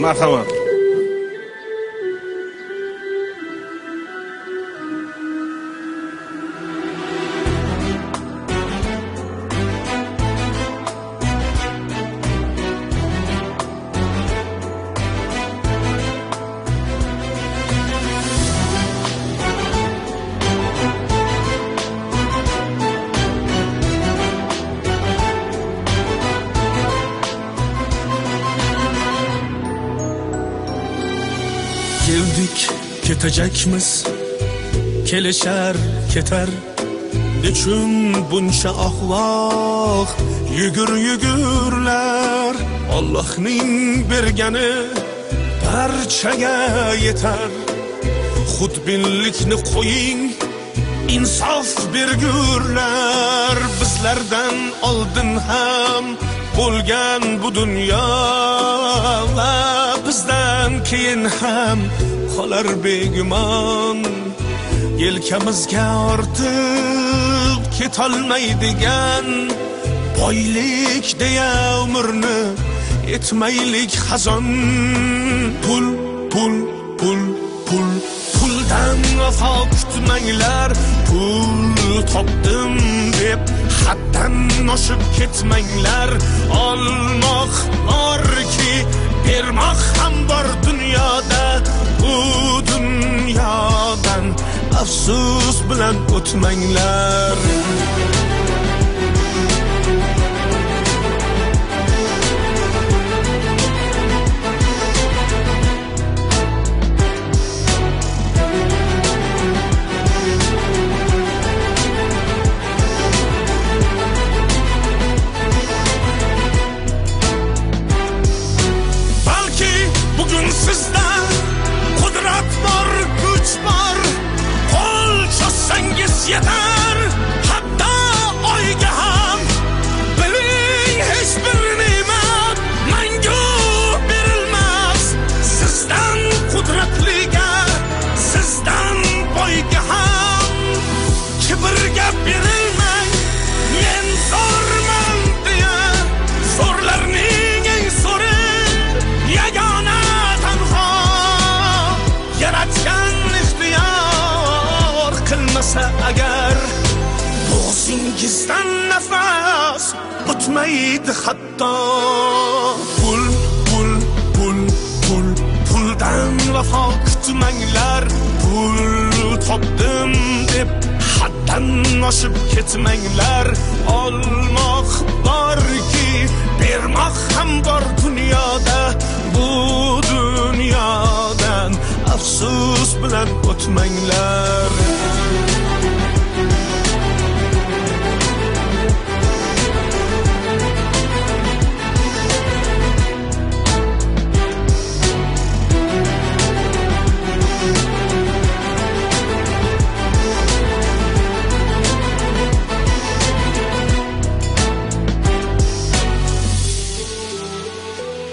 Marhamat. Geldik, ketecekmiz, kelişer, keter. Nechun buncha ahvoq yugurlar. Allohning bergani barchaga yetar. Xudbinlikni qo'ying, insof bergurlar. Bizlardan oldin ham bo'lgan bu dunyo va bizdan keyin ham qolar begumon. Yelkamizga ortib ketolmaydigan boylik deya umrni etmaylik xazon. Pul, pul, pul, pul, puldan vafo kutmanglar. Pul topdim deb haddan oshib ketmanglar. Olmoq borki, bermoq ham bor dunyoda. Bu dunyodan afsus bilan o'tmanglar. Balki bugün sizda qudrat bor, kuch bor. Qo'l cho'zsangiz yetar, hatto oyga ham. Biling, hech bir ne'mat mangu berilmas. Sizdan qudratliga, sizdan boyga ham. Kibrga berilmang, men zo'rman deya. Zo'rlarning eng zo'ri yagona tanho. Yaratgan ixtiyor qilmasa agar, bo'g'zingizdan nafas o'tmaydi hatto. Pul, pul, pul, pul, puldan vafo kutmanglar. Pul topdim deb haddan oshib ketmanglar. Olmoq borki, bermoq ham bor dunyoda. Bu dunyodan afsus bilan o'tmanglar.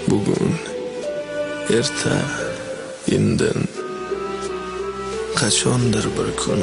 Bugun, erta, indin, qachondir bir kun